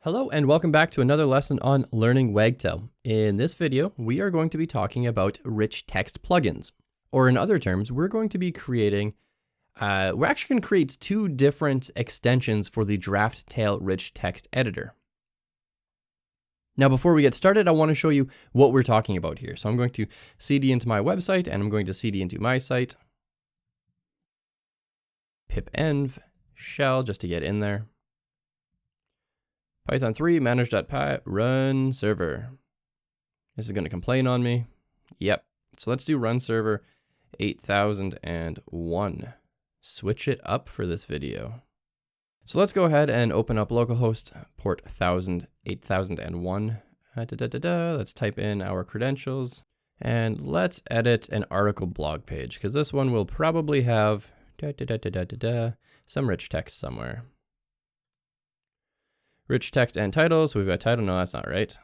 Hello and welcome back to another lesson on learning Wagtail. In this video, we are going to be talking about rich text plugins. Or in other terms, we're going to be creating, we're actually going to create two different extensions for the Draftail RichText editor. Now, before we get started, I want to show you what we're talking about here. So I'm going to cd into my website and I'm going to cd into my site. Pip env shell just to get in there. Python 3 manage.py run server. This is going to complain on me. Yep. So let's do run server 8001. Switch it up for this video. So let's go ahead and open up localhost port 8001. Let's type in our credentials and let's edit an article blog page because this one will probably have some rich text somewhere. Rich text and title. So we've got title. No, that's not right.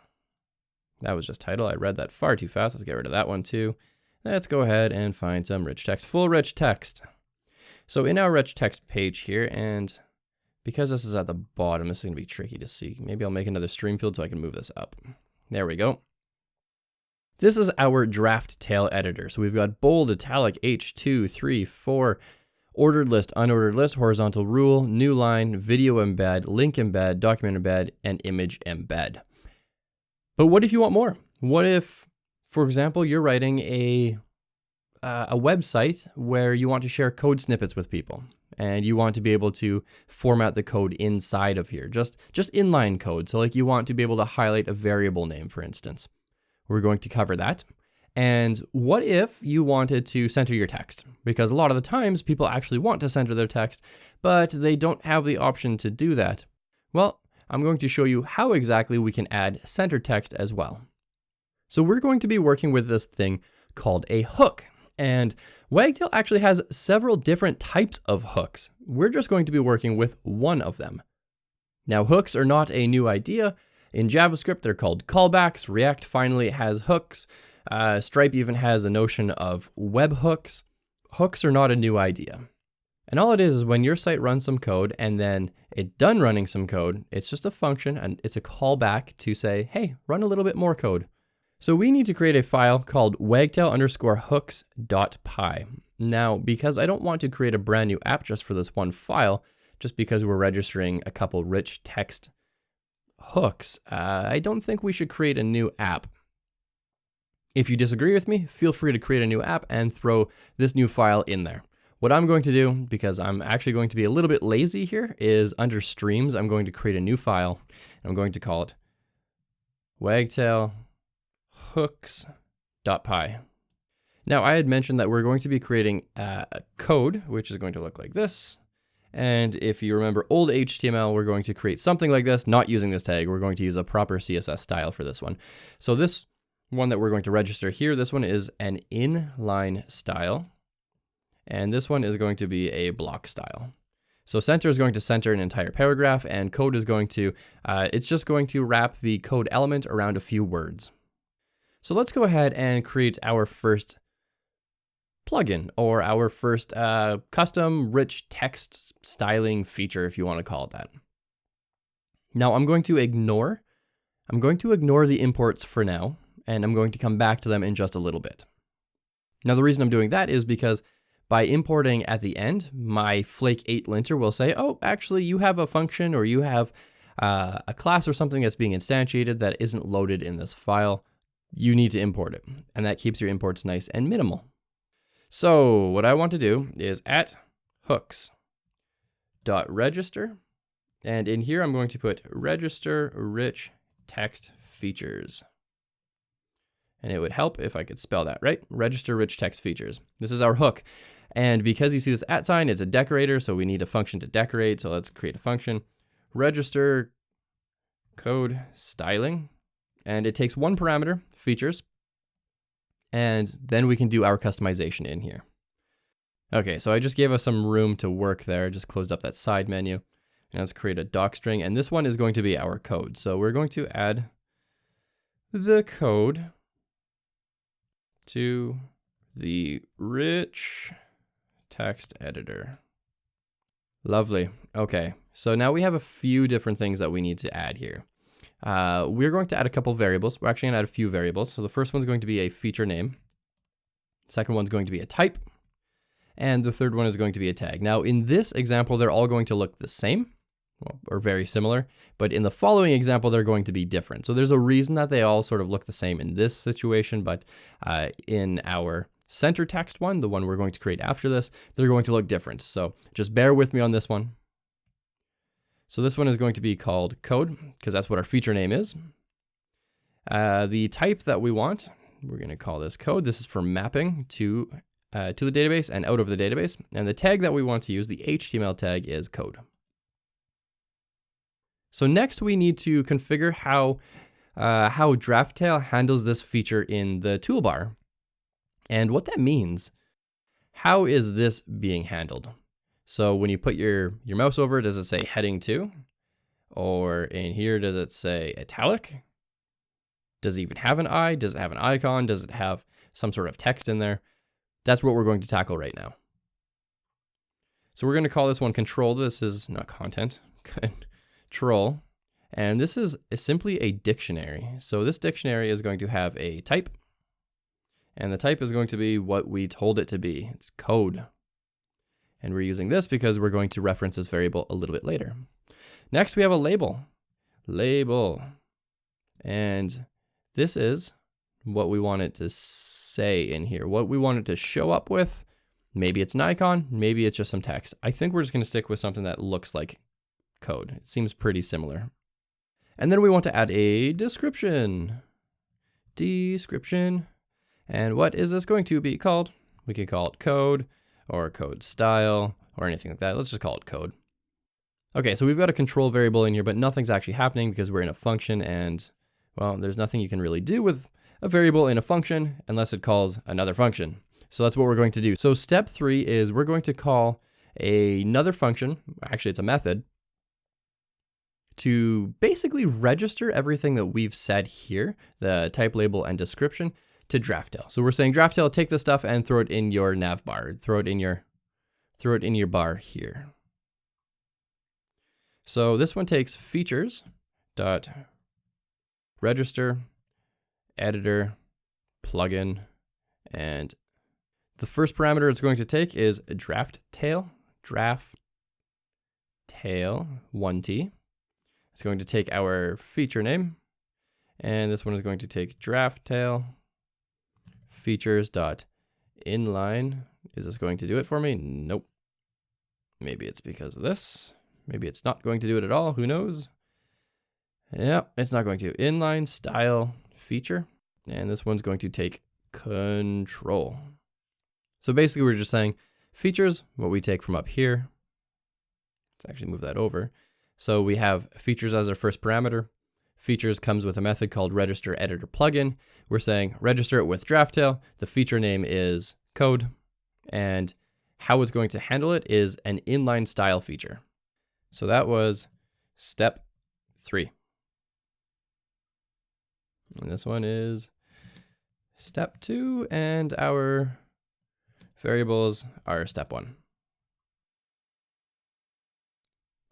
That was just title. I read that far too fast. Let's get rid of that one too. Let's go ahead and find some rich text. Full rich text. So in our rich text page here, and because this is at the bottom, this is going to be tricky to see. Maybe I'll make another stream field so I can move this up. There we go. This is our Draftail editor. So we've got bold, italic, H2, 3, 4, ordered list, unordered list, horizontal rule, new line, video embed, link embed, document embed, and image embed. But what if you want more? What if, for example, you're writing a website where you want to share code snippets with people and you want to be able to format the code inside of here, just inline code. So like you want to be able to highlight a variable name, for instance. We're going to cover that. And what if you wanted to center your text? Because a lot of the times people actually want to center their text, but they don't have the option to do that. Well, I'm going to show you how exactly we can add center text as well. So we're going to be working with this thing called a hook. And Wagtail actually has several different types of hooks. We're just going to be working with one of them. Now, hooks are not a new idea. In JavaScript, they're called callbacks. React finally has hooks. Stripe even has a notion of webhooks. Hooks are not a new idea. And all it is when your site runs some code and then it's done running some code, it's just a function and it's a callback to say, hey, run a little bit more code. So we need to create a file called wagtail_hooks.py. Now, because I don't want to create a brand new app just for this one file, just because we're registering a couple rich text hooks, I don't think we should create a new app. If you disagree with me, feel free to create a new app and throw this new file in there. What I'm going to do, because I'm actually going to be a little bit lazy here, is under streams, I'm going to create a new file. I'm going to call it wagtailhooks.py. Now, I had mentioned that we're going to be creating a code, which is going to look like this. And if you remember old HTML, we're going to create something like this, not using this tag. We're going to use a proper CSS style for this one. So this one that we're going to register here, this one is an inline style. And this one is going to be a block style. So center is going to center an entire paragraph and code is going to, it's just going to wrap the code element around a few words. So let's go ahead and create our first plugin or our first custom rich text styling feature, if you want to call it that. Now I'm going to ignore the imports for now. And I'm going to come back to them in just a little bit. Now, the reason I'm doing that is because by importing at the end, my Flake 8 linter will say, oh, actually, you have a function or you have a class or something that's being instantiated that isn't loaded in this file. You need to import it. And that keeps your imports nice and minimal. So what I want to do is @hooks.register. And in here, I'm going to put register rich text features. And it would help if I could spell that, right? Register rich text features. This is our hook. And because you see this @ sign, it's a decorator, so we need a function to decorate. So let's create a function, register code styling. And it takes one parameter, features. And then we can do our customization in here. Okay, so I just gave us some room to work there. Just closed up that side menu. And let's create a doc string. And this one is going to be our code. So we're going to add the code to the rich text editor. Lovely. Okay, so now we have a few different things that we need to add here. We're going to add a couple variables. We're actually going to add a few variables. So the first one's going to be a feature name. Second one's going to be a type. And the third one is going to be a tag. Now in this example, they're all going to look the same or very similar, but in the following example, they're going to be different. So there's a reason that they all sort of look the same in this situation, but in our center text one, the one we're going to create after this, they're going to look different. So just bear with me on this one. So this one is going to be called code because that's what our feature name is. The type that we want, we're going to call this code. This is for mapping to the database and out of the database. And the tag that we want to use, the HTML tag, is code. So next we need to configure how Draftail handles this feature in the toolbar. And what that means, how is this being handled? So when you put your mouse over, does it say heading 2? Or in here, does it say italic? Does it even have an I? Does it have an icon? Does it have some sort of text in there? That's what we're going to tackle right now. So we're going to call this one control. This is not content, control. And this is simply a dictionary. So this dictionary is going to have a type. And the type is going to be what we told it to be. It's code. And we're using this because we're going to reference this variable a little bit later. Next, we have a label. Label. And this is what we want it to say in here, what we want it to show up with. Maybe it's an icon, maybe it's just some text. I think we're just going to stick with something that looks like code. It seems pretty similar. And then we want to add a description. Description. And what is this going to be called? We could call it code or code style or anything like that. Let's just call it code. Okay, so we've got a control variable in here, but nothing's actually happening because we're in a function and, well, there's nothing you can really do with a variable in a function unless it calls another function. So that's what we're going to do. So step 3 is we're going to call another function, actually it's a method, to basically register everything that we've said here, the type, label, and description, to Draftail. So we're saying Draftail, take this stuff and throw it in your nav bar, throw it in your bar here. So this one takes features dot register editor plugin, and the first parameter it's going to take is Draftail 1t. It's going to take our feature name, and this one is going to take Draftail features dot inline. Is this going to do it for me? Nope. Maybe it's because of this. Maybe it's not going to do it at all. Who knows? Yeah, it's not going to. Inline style feature. And this one's going to take control. So basically we're just saying features, what we take from up here. Let's actually move that over. So we have features as our first parameter. Features comes with a method called register editor plugin. We're saying register it with Draftail. The feature name is code. And how it's going to handle it is an inline style feature. So that was step 3. And this one is step 2, and our variables are step 1.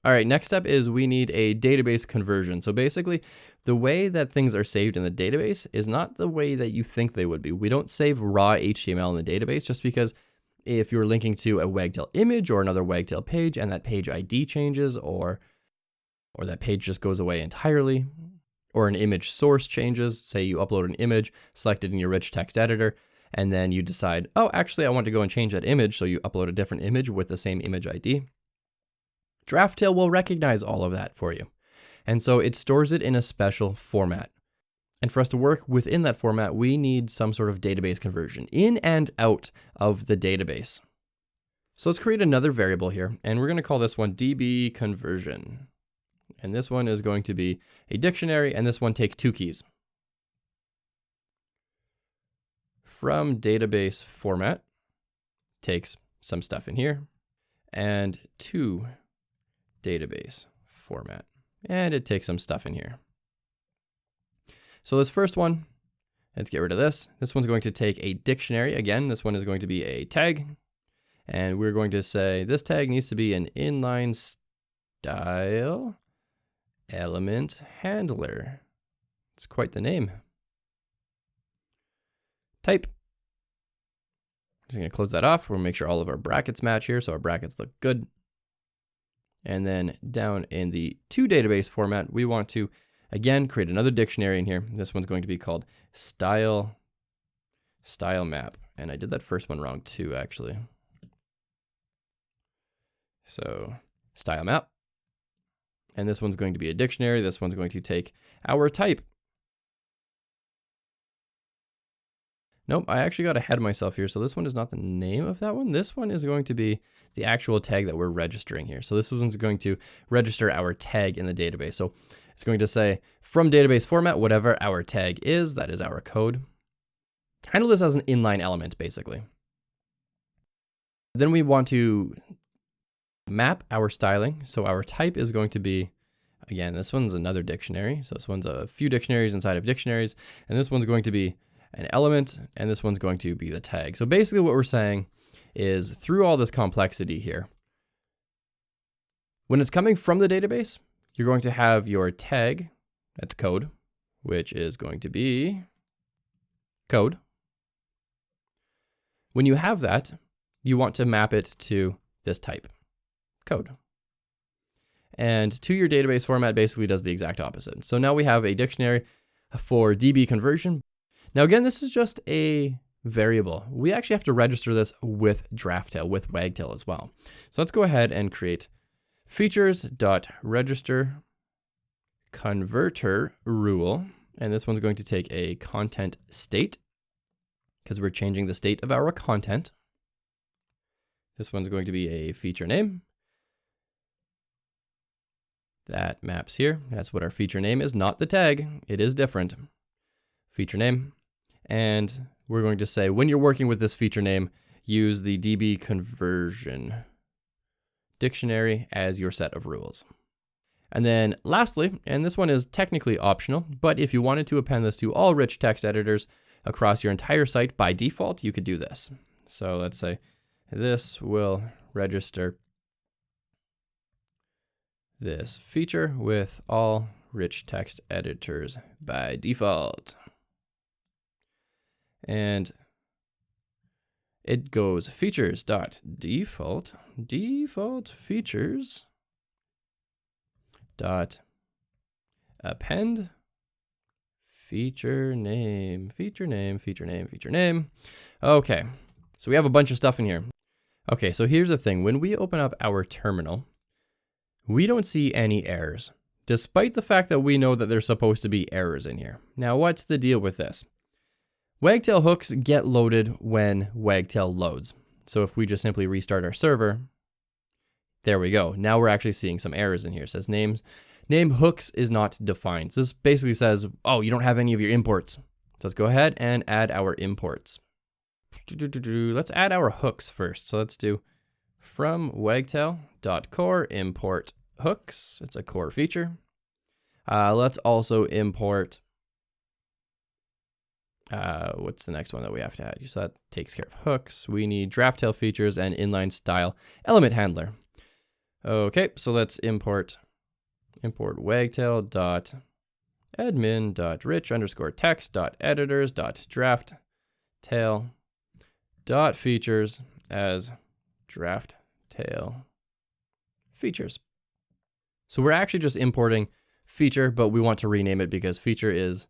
All right, next step is we need a database conversion. So basically, the way that things are saved in the database is not the way that you think they would be. We don't save raw HTML in the database just because if you're linking to a Wagtail image or another Wagtail page and that page ID changes or that page just goes away entirely, or an image source changes, say you upload an image, select it in your rich text editor, and then you decide, oh, actually I want to go and change that image, so you upload a different image with the same image ID. Draftail will recognize all of that for you. And so it stores it in a special format. And for us to work within that format, we need some sort of database conversion in and out of the database. So let's create another variable here, and we're going to call this one DB conversion. And this one is going to be a dictionary, and this one takes 2 keys. From database format, takes some stuff in here, and to database format, and it takes some stuff in here. So this first one, let's get rid of this. This one's going to take a dictionary. Again, this one is going to be a tag. And we're going to say this tag needs to be an inline style element handler. It's quite the name. Type. Just going to close that off. We'll make sure all of our brackets match here, so our brackets look good. And then down in the toDatabase format, we want to, again, create another dictionary in here. This one's going to be called style map. And I did that first one wrong too, actually. So style map. And this one's going to be a dictionary. This one's going to take our type. Nope, I actually got ahead of myself here. So this one is not the name of that one. This one is going to be the actual tag that we're registering here. So this one's going to register our tag in the database. So it's going to say from database format, whatever our tag is, that is our code. Handle this as an inline element, basically. Then we want to map our styling. So our type is going to be, again, this one's another dictionary. So this one's a few dictionaries inside of dictionaries. And this one's going to be an element, and this one's going to be the tag. So basically what we're saying is through all this complexity here, when it's coming from the database, you're going to have your tag, that's code, which is going to be code. When you have that, you want to map it to this type, code. And to your database format basically does the exact opposite. So now we have a dictionary for DB conversion. Now again, this is just a variable. We actually have to register this with Draftail, with Wagtail as well. So let's go ahead and create features.register converter rule. And this one's going to take a content state because we're changing the state of our content. This one's going to be a feature name. That maps here. That's what our feature name is, not the tag. It is different. Feature name. And we're going to say, when you're working with this feature name, use the DB conversion dictionary as your set of rules. And then lastly, and this one is technically optional, but if you wanted to append this to all rich text editors across your entire site by default, you could do this. So let's say this will register this feature with all rich text editors by default. And it goes features.default, default features dot append feature name, feature name, feature name, feature name. Okay, so we have a bunch of stuff in here. Okay, so here's the thing. When we open up our terminal, we don't see any errors, despite the fact that we know that there's supposed to be errors in here. Now, what's the deal with this? Wagtail hooks get loaded when Wagtail loads. So if we just simply restart our server, there we go. Now we're actually seeing some errors in here. It says name hooks is not defined. So this basically says, oh, you don't have any of your imports. So let's go ahead and add our imports. Let's add our hooks first. So let's do from wagtail.core import hooks. It's a core feature. Let's also import what's the next one that we have to add? So that takes care of hooks. We need Draftail features and inline style element handler. Okay, so let's import wagtail.admin.rich_text.editors.draftail.features as Draftail features. So we're actually just importing feature, but we want to rename it because feature is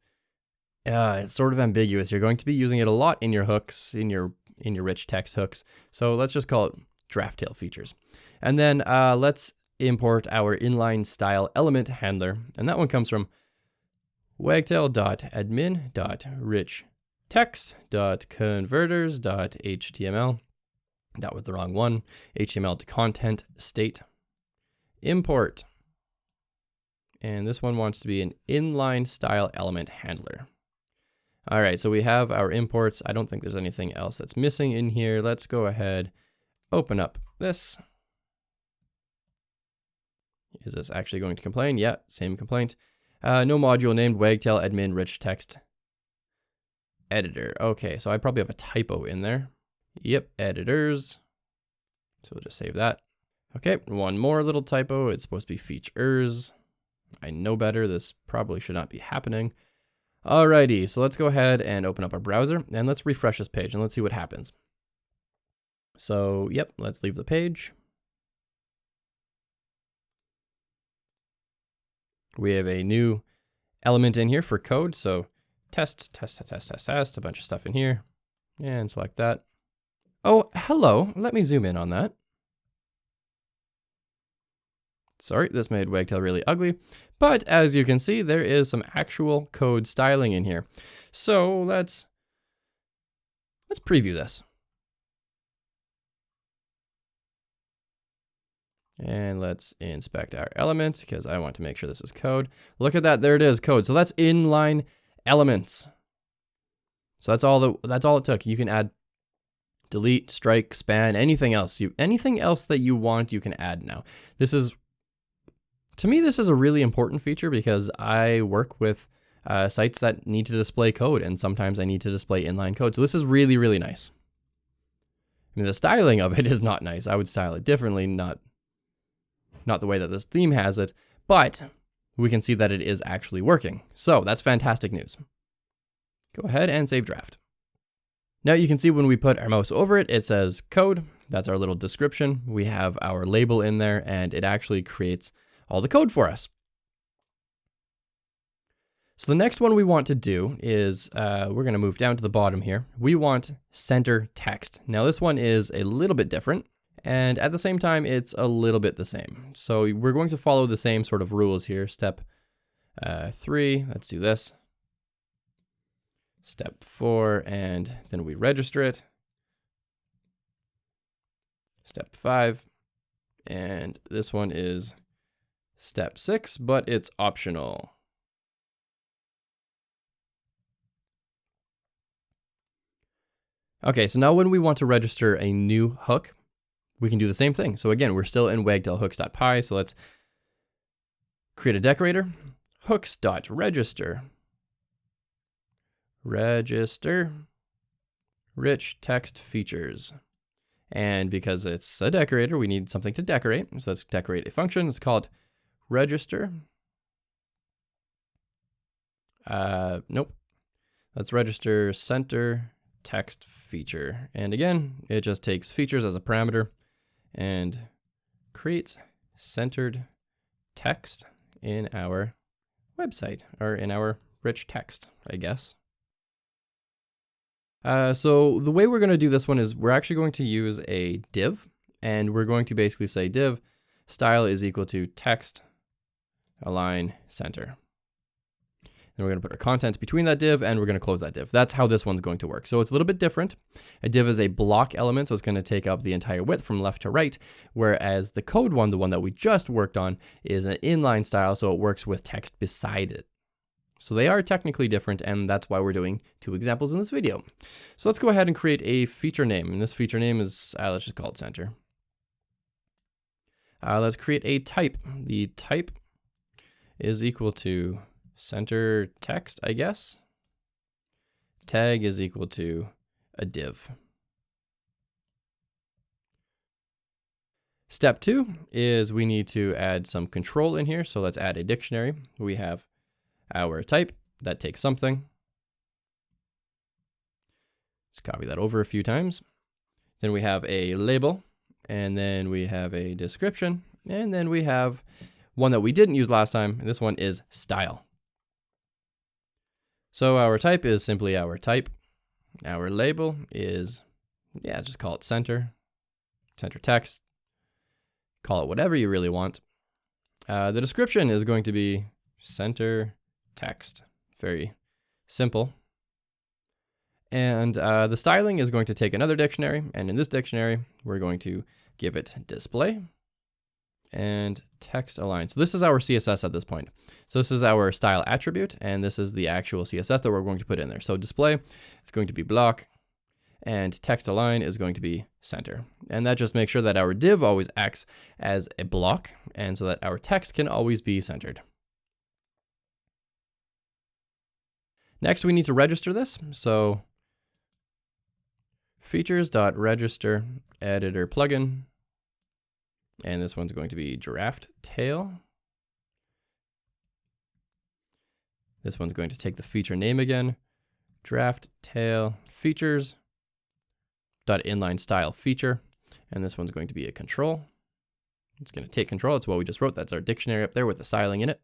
it's sort of ambiguous. You're going to be using it a lot in your hooks, in your rich text hooks. So let's just call it Draftail features. And then let's import our inline style element handler. And that one comes from wagtail.admin.richtext.converters.html. That was the wrong one. HTML to content state import. And this one wants to be an inline style element handler. All right, so we have our imports. I don't think there's anything else that's missing in here. Let's go ahead, open up this. Is this actually going to complain? Yeah, same complaint. No module named Wagtail admin rich text editor. Okay, so I probably have a typo in there. Yep, editors. So we'll just save that. Okay, one more little typo. It's supposed to be features. I know better. This probably should not be happening. Alrighty, so let's go ahead and open up our browser and let's refresh this page and let's see what happens. So, yep, let's leave the page. We have a new element in here for code. So test, a bunch of stuff in here and select that. Oh, hello. Let me zoom in on that. Sorry, this made Wagtail really ugly, but as you can see, there is some actual code styling in here. So let's preview this. And let's inspect our element because I want to make sure this is code. Look at that, there it is, code. So that's inline elements. So that's all it took. You can add delete, strike, span, anything else that you want, you can add now. To me, this is a really important feature because I work with sites that need to display code, and sometimes I need to display inline code. So this is really, really nice. I mean, the styling of it is not nice. I would style it differently, not the way that this theme has it, but we can see that it is actually working. So that's fantastic news. Go ahead and save draft. Now you can see when we put our mouse over it, it says code. That's our little description. We have our label in there, and it actually creates all the code for us. So the next one we want to do is, we're going to move down to the bottom here. We want center text. Now this one is a little bit different, and at the same time, it's a little bit the same. So we're going to follow the same sort of rules here. Step 3, let's do this. Step 4, and then we register it. Step 5, and this one is Step 6, but it's optional. Okay, so now when we want to register a new hook, we can do the same thing. So again, we're still in wagtailhooks.py, so let's create a decorator. Hooks.register. Register rich text features. And because it's a decorator, we need something to decorate. So let's decorate a function. It's called register. Nope. Let's register center text feature. And again, it just takes features as a parameter and creates centered text in our website, or in our rich text, I guess. So the way we're going to do this one is we're actually going to use a div, and we're going to basically say div style is equal to text align center. And we're going to put our content between that div, and we're going to close that div. That's how this one's going to work. So it's a little bit different. A div is a block element, so it's going to take up the entire width from left to right, whereas the code one, the one that we just worked on, is an inline style, so it works with text beside it. So they are technically different, and that's why we're doing 2 examples in this video. So let's go ahead and create a feature name, and this feature name is, let's just call it center. Let's create a type. The type is equal to center text, I guess. Tag is equal to a div. Step 2 is we need to add some control in here. So let's add a dictionary. We have our type that takes something. Just copy that over a few times. Then we have a label, and then we have a description, and then we have one that we didn't use last time, and this one is style. So our type is simply our type. Our label is, just call it center text. Call it whatever you really want. The description is going to be center text. Very simple. And the styling is going to take another dictionary, and in this dictionary, we're going to give it display and text align. So this is our CSS at this point. So this is our style attribute, and this is the actual CSS that we're going to put in there. So display is going to be block, and text align is going to be center. And that just makes sure that our div always acts as a block, and so that our text can always be centered. Next, we need to register this. So features.register editor plugin And this one's going to be Draftail. This one's going to take the feature name again, Draftail features dot inline style feature. And this one's going to be a control. It's going to take control. That's what we just wrote. That's our dictionary up there with the styling in it.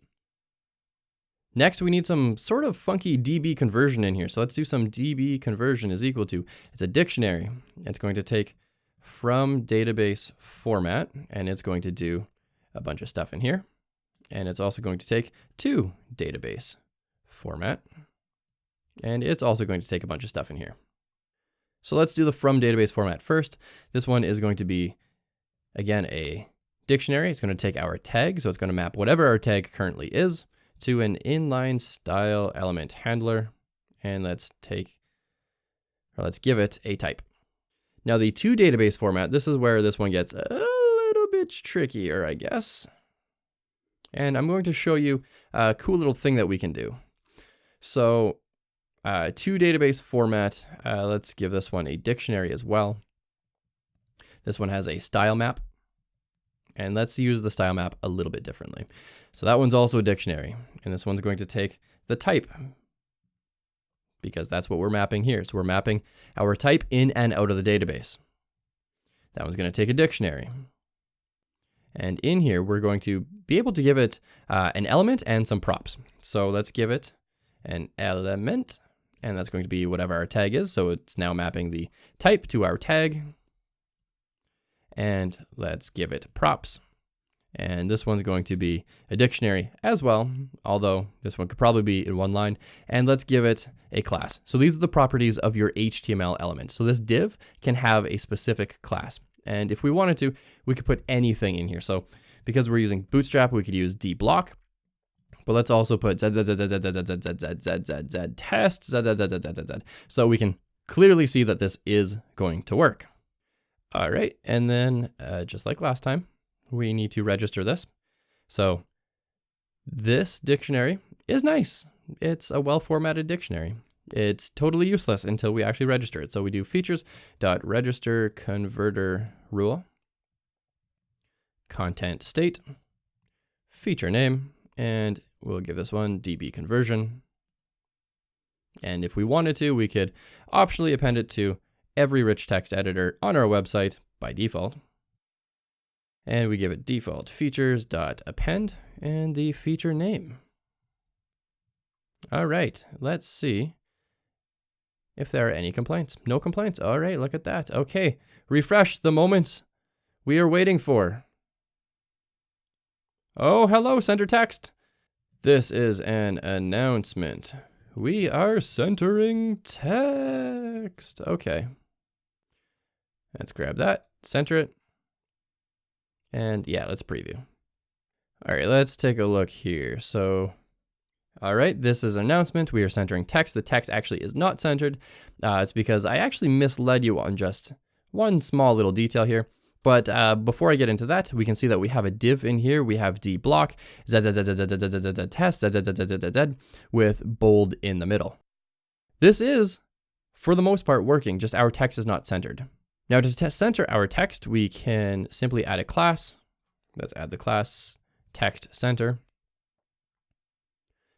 Next, we need some sort of funky DB conversion in here. So let's do some DB conversion is equal to, it's a dictionary. It's going to take from database format, and it's going to do a bunch of stuff in here. And it's also going to take to database format, and it's also going to take a bunch of stuff in here. So let's do the from database format first. This one is going to be, again, a dictionary. It's going to take our tag, so it's going to map whatever our tag currently is to an inline style element handler, and let's give it a type. Now the to database format, this is where this one gets a little bit trickier, I guess. And I'm going to show you a cool little thing that we can do. So to database format, let's give this one a dictionary as well. This one has a style map. And let's use the style map a little bit differently. So that one's also a dictionary. And this one's going to take the type, because that's what we're mapping here. So we're mapping our type in and out of the database. That one's going to take a dictionary. And in here, we're going to be able to give it an element and some props. So let's give it an element, and that's going to be whatever our tag is. So it's now mapping the type to our tag. And let's give it props. And this one's going to be a dictionary as well, although this one could probably be in one line. And let's give it a class. So these are the properties of your HTML element. So this div can have a specific class. And if we wanted to, we could put anything in here. So because we're using Bootstrap, we could use dblock. But let's also put test, so we can clearly see that this is going to work. All right, and then just like last time, we need to register this. So this dictionary is nice. It's a well-formatted dictionary. It's totally useless until we actually register it. So we do features.register converter rule, content state, feature name, and we'll give this one DB conversion. And if we wanted to, we could optionally append it to every rich text editor on our website by default. And we give it default features.append and the feature name. All right, let's see if there are any complaints. No complaints. All right, look at that. Okay, refresh the moment we are waiting for. Oh, hello, center text. This is an announcement. We are centering text. Okay. Let's grab that, center it. And yeah, let's preview. All right, let's take a look here. So, all right, this is an announcement. We are centering text. The text actually is not centered. It's because I actually misled you on just one small little detail here. But before I get into that, we can see that we have a div in here. We have dblock, test, with bold in the middle. This is, for the most part, working, just our text is not centered. Now to center our text, we can simply add a class. Let's add the class text center.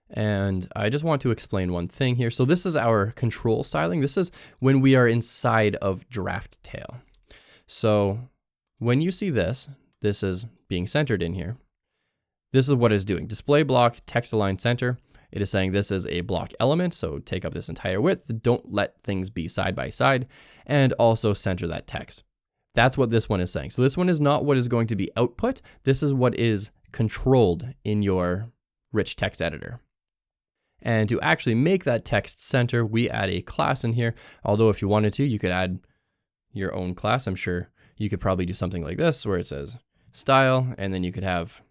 And I just want to explain one thing here. So this is our control styling. This is when we are inside of Draftail. So when you see this, this is being centered in here. This is what it's doing. Display block, text align center. It is saying this is a block element, so take up this entire width. Don't let things be side by side, and also center that text. That's what this one is saying. So this one is not what is going to be output. This is what is controlled in your rich text editor. And to actually make that text center, we add a class in here. Although if you wanted to, you could add your own class. I'm sure you could probably do something like this where it says style, and then you could have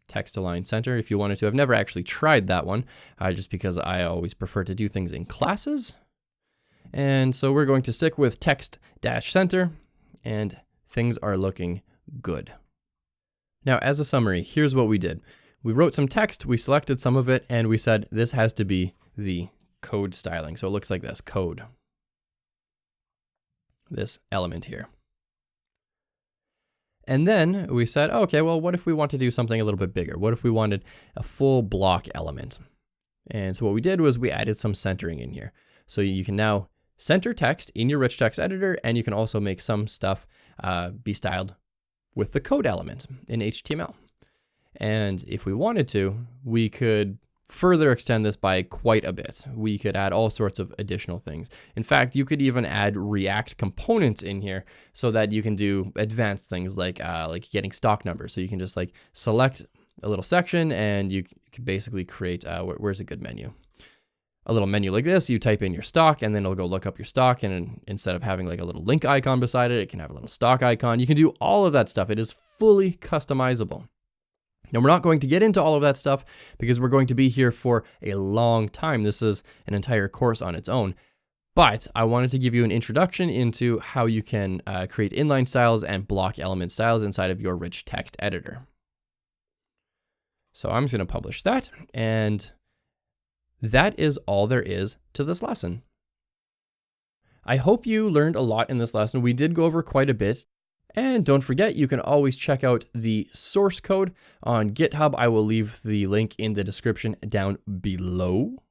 text align center if you wanted to. I've never actually tried that one, just because I always prefer to do things in classes. And so we're going to stick with text dash center, and things are looking good. Now, as a summary, here's what we did. We wrote some text, we selected some of it, and we said this has to be the code styling. So it looks like this, code. This element here. And then we said, okay, well, what if we want to do something a little bit bigger? What if we wanted a full block element? And so what we did was we added some centering in here. So you can now center text in your rich text editor, and you can also make some stuff be styled with the code element in HTML. And if we wanted to, we could further extend this by quite a bit. We could add all sorts of additional things. In fact, you could even add React components in here so that you can do advanced things like getting stock numbers. So you can just like select a little section and you can basically create, where's a good menu? A little menu like this. You type in your stock and then it'll go look up your stock, and instead of having like a little link icon beside it, it can have a little stock icon. You can do all of that stuff. It is fully customizable. Now, we're not going to get into all of that stuff because we're going to be here for a long time. This is an entire course on its own. But I wanted to give you an introduction into how you can create inline styles and block element styles inside of your rich text editor. So I'm just going to publish that, and that is all there is to this lesson. I hope you learned a lot in this lesson. We did go over quite a bit. And don't forget, you can always check out the source code on GitHub. I will leave the link in the description down below.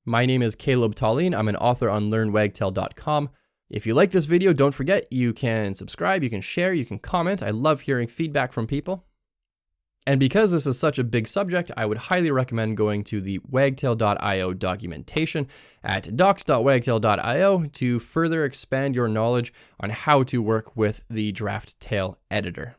My name is Caleb Tallien. I'm an author on learnwagtail.com. If you like this video, don't forget, you can subscribe, you can share, you can comment. I love hearing feedback from people. And because this is such a big subject, I would highly recommend going to the wagtail.io documentation at docs.wagtail.io to further expand your knowledge on how to work with the Draftail editor.